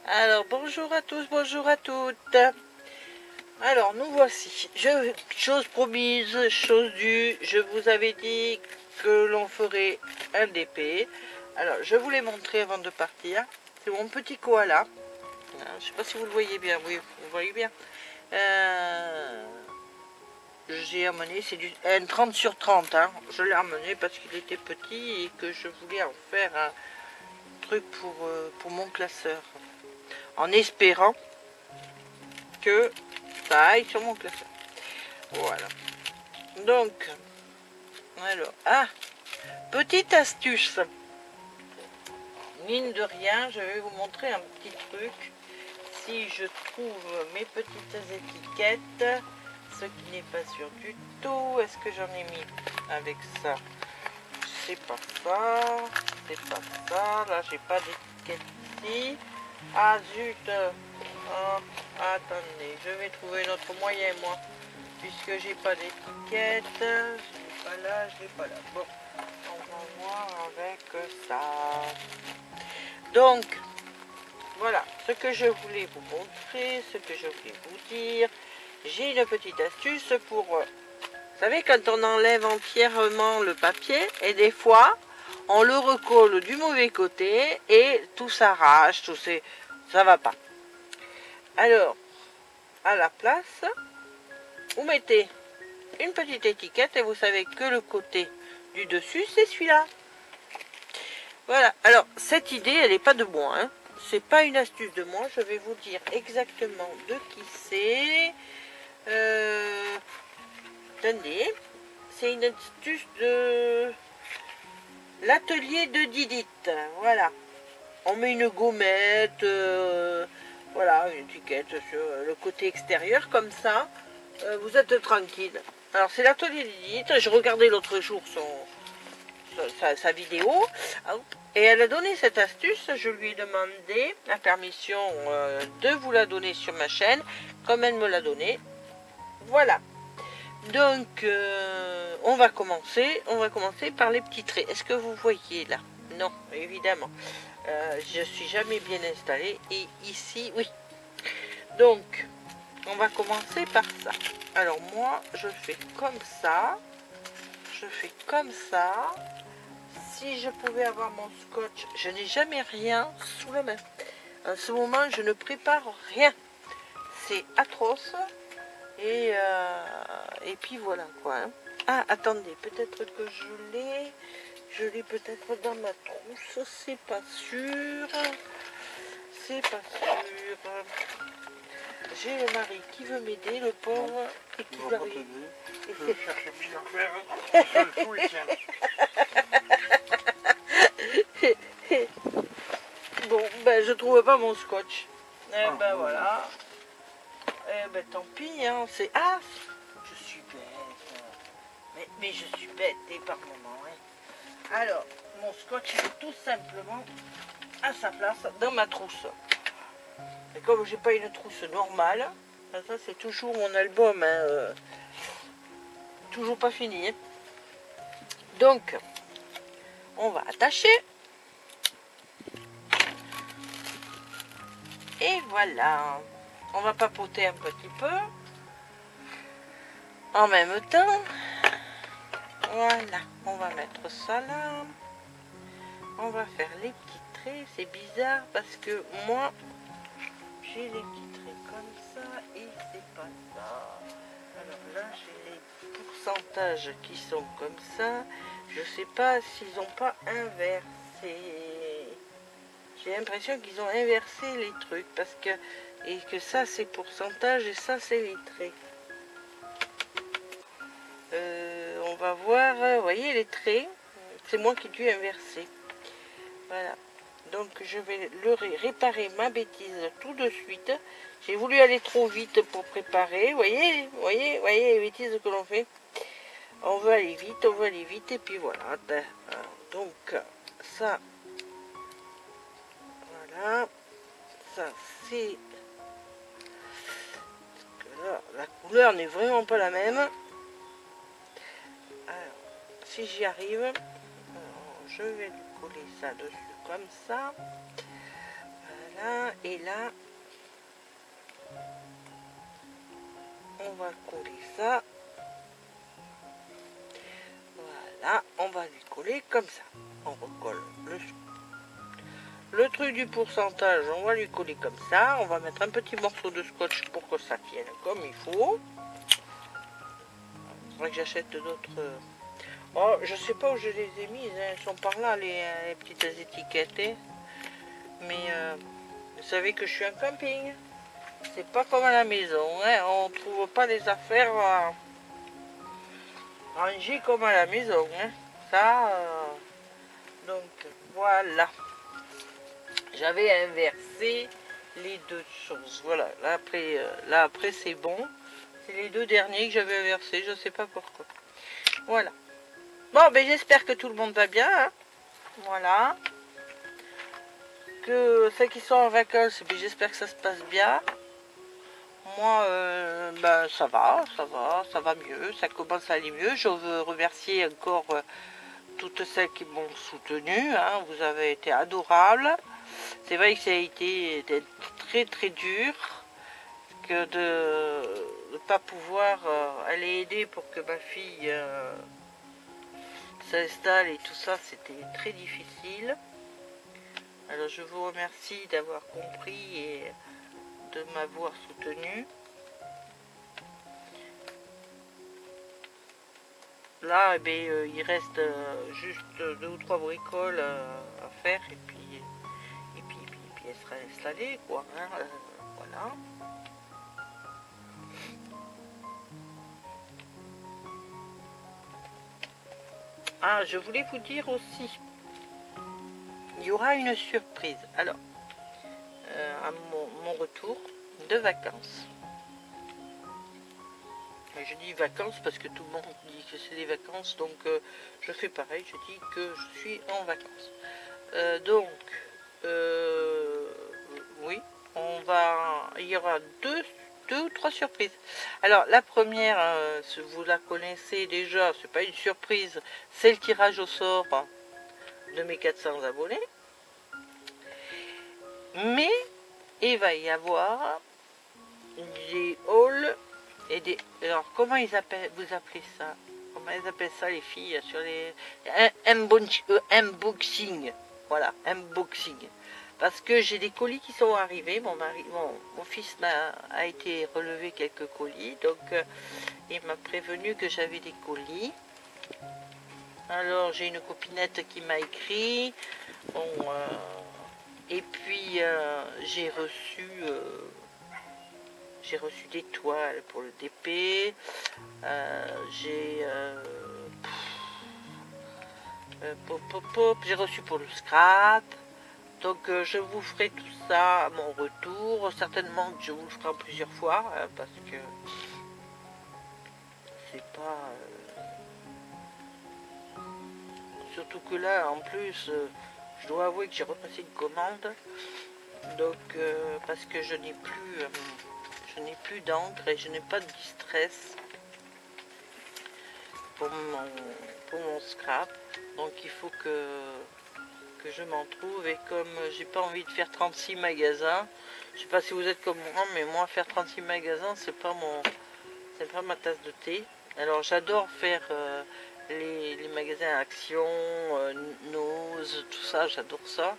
Alors, bonjour à tous, bonjour à toutes. Alors, nous voici. Chose promise, chose due. Je vous avais dit que l'on ferait un DP. Alors, je vous l'ai montré avant de partir. C'est mon petit koala. Je ne sais pas si vous le voyez bien. Oui, vous le voyez bien. J'ai amené, c'est un 30 sur 30. Hein. Je l'ai amené parce qu'il était petit et que je voulais en faire un truc pour mon classeur. En espérant que ça aille sur mon classeur. Voilà. Donc, alors, petite astuce. Mine de rien, je vais vous montrer un petit truc. Si je trouve mes petites étiquettes, ce qui n'est pas sûr du tout. Est-ce que j'en ai mis avec ça? C'est pas ça. C'est pas ça. Là, j'ai pas d'étiquette ici. Ah zut. Oh, attendez, je vais trouver un autre moyen, moi. Puisque j'ai pas d'étiquette. Je l'ai pas là, je l'ai pas là. Bon, on va voir avec ça. Donc, voilà ce que je voulais vous montrer, ce que je voulais vous dire. J'ai une petite astuce pour... vous savez, quand on enlève entièrement le papier, et des fois, on le recolle du mauvais côté, et tout s'arrache, ça va pas. Alors, à la place, vous mettez une petite étiquette, et vous savez que le côté du dessus, c'est celui-là. Voilà, alors, cette idée, elle n'est pas de moi, hein. C'est pas une astuce de moi, je vais vous dire exactement de qui c'est. Attendez, c'est une astuce de l'atelier de Didit. Voilà, on met une gommette, voilà, une étiquette sur le côté extérieur, comme ça, vous êtes tranquille. Alors, c'est l'atelier de Didit, je regardais l'autre jour sa vidéo, et elle a donné cette astuce. Je lui ai demandé la permission de vous la donner sur ma chaîne, comme elle me l'a donné. Voilà. Donc, on va commencer par les petits traits. Est-ce que vous voyez là? Non, évidemment. Je suis jamais bien installée, et ici, oui. Donc, on va commencer par ça. Alors moi, je fais comme ça. Je fais comme ça. Si je pouvais avoir mon scotch, je n'ai jamais rien sous la main. En ce moment, je ne prépare rien. C'est atroce. Et puis voilà quoi. Hein. Ah, attendez, peut-être que je l'ai peut-être dans ma trousse, c'est pas sûr. C'est pas sûr. J'ai le mari qui veut m'aider, le pauvre, et qui va arriver. Je cherche plusieurs affaires, je le fous et tiens. Bon, ben je trouve pas mon scotch. Eh ben voilà. Eh ben tant pis, hein. C'est... Ah, je suis bête. Mais je suis bête et par moment. Hein. Alors, mon scotch est tout simplement à sa place dans ma trousse. Et comme j'ai pas une trousse normale, ça c'est toujours mon album, hein, toujours pas fini. Hein. Donc, on va attacher. Et voilà. On va papoter un petit peu. En même temps. Voilà. On va mettre ça là. On va faire les petits traits. C'est bizarre parce que moi, j'ai les petits traits comme ça et c'est pas ça. Alors là, j'ai les pourcentages qui sont comme ça. Je sais pas s'ils n'ont pas inversé. J'ai l'impression qu'ils ont inversé les trucs parce que ça c'est pourcentage et ça c'est les traits. On va voir, vous voyez les traits, c'est moi qui dû inverser. Voilà, donc je vais réparer ma bêtise tout de suite. J'ai voulu aller trop vite pour préparer, vous voyez les bêtises que l'on fait. On veut aller vite et puis voilà. Donc ça, voilà, ça c'est... La couleur n'est vraiment pas la même. Alors, si j'y arrive, alors, je vais lui coller ça dessus comme ça. Voilà, et là, on va coller ça. Voilà, on va lui coller comme ça. On recolle le truc du pourcentage, on va lui coller comme ça. On va mettre un petit morceau de scotch pour que ça tienne comme il faut. Il faudrait que j'achète d'autres... Oh, je sais pas où je les ai mises, hein. Elles sont par là, les petites étiquettes. Hein. Mais vous savez que je suis en camping. C'est pas comme à la maison. Hein. On trouve pas les affaires rangées comme à la maison. Hein. Ça, donc voilà. J'avais inversé les deux choses. Voilà, là après c'est bon. C'est les deux derniers que j'avais inversés, je sais pas pourquoi. Voilà. Bon, ben j'espère que tout le monde va bien. Hein. Voilà. Que ceux qui sont en vacances, ben, j'espère que ça se passe bien. Moi, ben, ça va mieux, ça commence à aller mieux. Je veux remercier encore toutes celles qui m'ont soutenu. Hein. Vous avez été adorables. C'est vrai que ça a été très très dur que de ne pas pouvoir aller aider pour que ma fille s'installe et tout ça, c'était très difficile. Alors je vous remercie d'avoir compris et de m'avoir soutenu. Là, eh bien, il reste juste 2 ou 3 bricoles à faire et puis elle sera installée, quoi. Hein, voilà. Ah, je voulais vous dire aussi, il y aura une surprise. Alors, à mon retour de vacances. Je dis vacances parce que tout le monde dit que c'est des vacances, donc je fais pareil, je dis que je suis en vacances. Donc, oui, il y aura deux ou trois surprises. Alors, la première, vous la connaissez déjà, c'est pas une surprise, c'est le tirage au sort de mes 400 abonnés. Mais, il va y avoir des hauls et des... Alors, comment vous appelez ça? Comment ils appellent ça, les filles, sur les... Unboxing. Voilà, unboxing. Parce que j'ai des colis qui sont arrivés. Mon fils a été relevé quelques colis. Donc, il m'a prévenu que j'avais des colis. Alors, j'ai une copinette qui m'a écrit. Bon, et puis, j'ai reçu des toiles pour le DP. J'ai reçu pour le scrap. Donc je vous ferai tout ça à mon retour. Certainement que je vous le ferai en plusieurs fois. Hein, parce que c'est pas... surtout que là, en plus, je dois avouer que j'ai repassé une commande. Donc parce que je n'ai plus d'encre et je n'ai pas de distress pour mon scrap. Donc il faut que je m'en trouve, et comme j'ai pas envie de faire 36 magasins, je sais pas si vous êtes comme moi, mais moi faire 36 magasins c'est pas ma tasse de thé. Alors j'adore faire les magasins Action, Nose, tout ça, j'adore ça.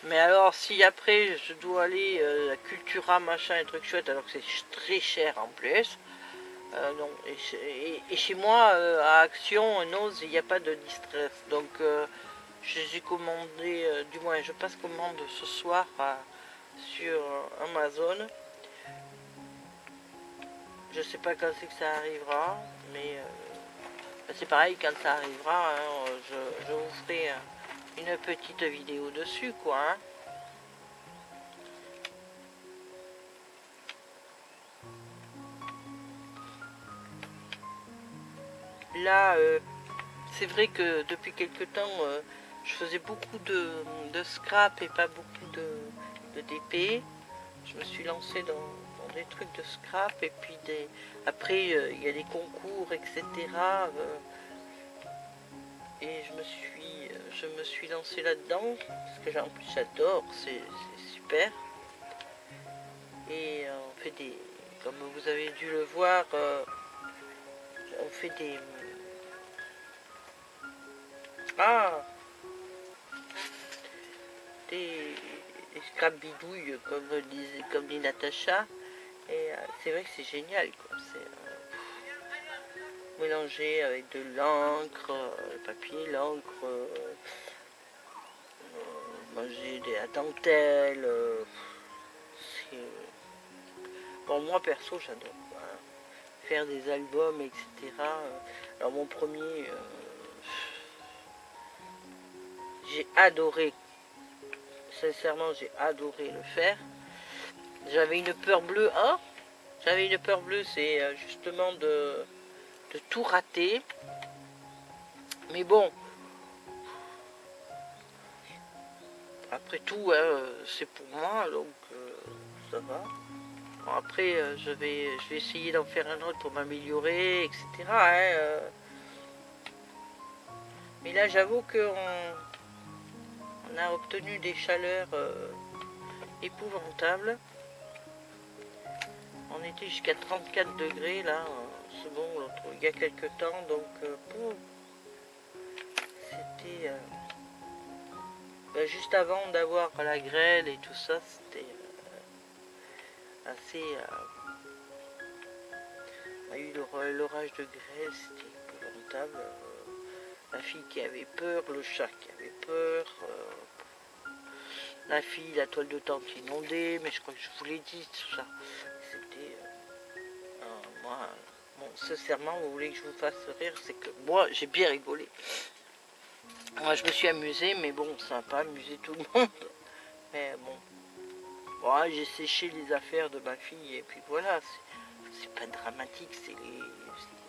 Mais alors si après je dois aller à Cultura machin et trucs chouettes, alors que c'est très cher en plus, non. Et chez moi à Action, Nose, il n'y a pas de distress, donc je les ai commandés, du moins je passe commande ce soir sur Amazon. Je sais pas quand c'est que ça arrivera, mais c'est pareil, quand ça arrivera, hein, je vous ferai une petite vidéo dessus, quoi. Hein. Là, c'est vrai que depuis quelque temps, je faisais beaucoup de scrap et pas beaucoup de DP. Je me suis lancée dans des trucs de scrap, et puis après il y a des concours, etc. Et je me suis lancée là-dedans, parce que en plus j'adore, c'est super. Et on fait des, comme vous avez dû le voir, on fait des, des scrap bidouilles comme dit Natacha. Et c'est vrai que c'est génial, quoi. C'est mélangé avec de l'encre, le papier, l'encre, manger de la dentelle. Bon, moi perso, j'adore. Voilà. Faire des albums, etc. Alors mon premier, j'ai adoré. Sincèrement, j'ai adoré le faire. J'avais une peur bleue. Hein, j'avais une peur bleue, c'est justement de tout rater. Mais bon, après tout, hein, c'est pour moi, donc ça va. Bon, après, je vais essayer d'en faire un autre pour m'améliorer, etc. Hein, mais là, j'avoue qu'on a obtenu des chaleurs épouvantables. On était jusqu'à 34 degrés là, c'est bon, il y a quelques temps, donc c'était juste avant d'avoir la grêle et tout ça, c'était assez. On a eu l'orage de grêle, c'était épouvantable. La fille qui avait peur, le chat qui avait peur, la fille, la toile de tente inondée, mais je crois que je vous l'ai dit, tout ça. C'était. Moi, bon, sincèrement, vous voulez que je vous fasse rire, c'est que moi, j'ai bien rigolé. Moi, je me suis amusée, mais bon, ça n'a pas amusé tout le monde. Mais bon, ouais, j'ai séché les affaires de ma fille, et puis voilà, c'est pas dramatique, c'est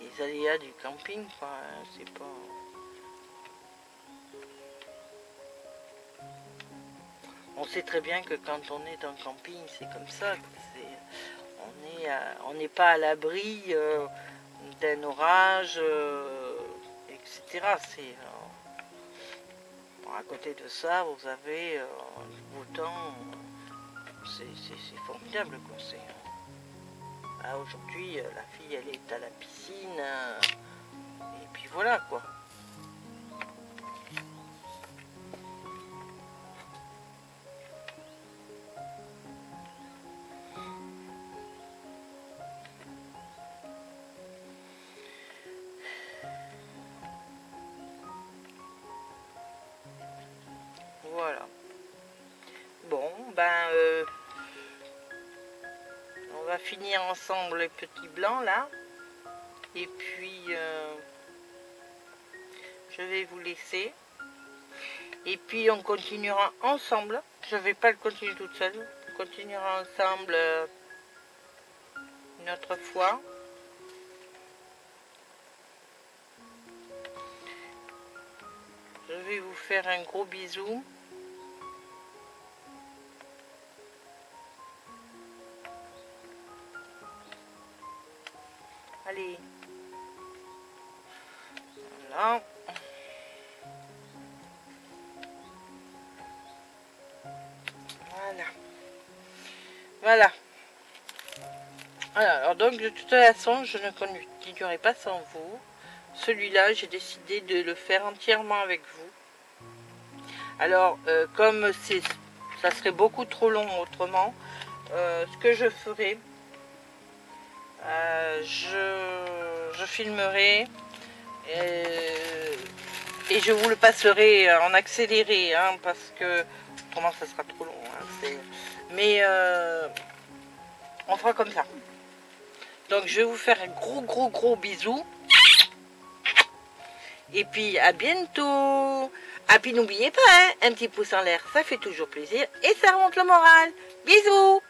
les aléas du camping, quoi. Hein, c'est pas. On sait très bien que quand on est en camping, c'est comme ça. On n'est pas à l'abri d'un orage, etc. À côté de ça, vous avez du beau temps. C'est formidable, quoi. Aujourd'hui, la fille, elle est à la piscine. Et puis voilà, quoi. Voilà. Bon, on va finir ensemble les petits blancs là. Et puis, je vais vous laisser. Et puis, on continuera ensemble. Je ne vais pas le continuer toute seule. On continuera ensemble une autre fois. Je vais vous faire un gros bisou. Allez. Voilà. Voilà. Alors donc de toute façon, je ne continuerai pas sans vous. Celui-là, j'ai décidé de le faire entièrement avec vous. Alors, comme ça serait beaucoup trop long autrement, ce que je ferai, je filmerai et je vous le passerai en accéléré, hein, parce que autrement ça sera trop long. Hein, mais on fera comme ça. Donc je vais vous faire un gros bisou. Et puis à bientôt. Ah puis n'oubliez pas, hein, un petit pouce en l'air, ça fait toujours plaisir et ça remonte le moral. Bisous.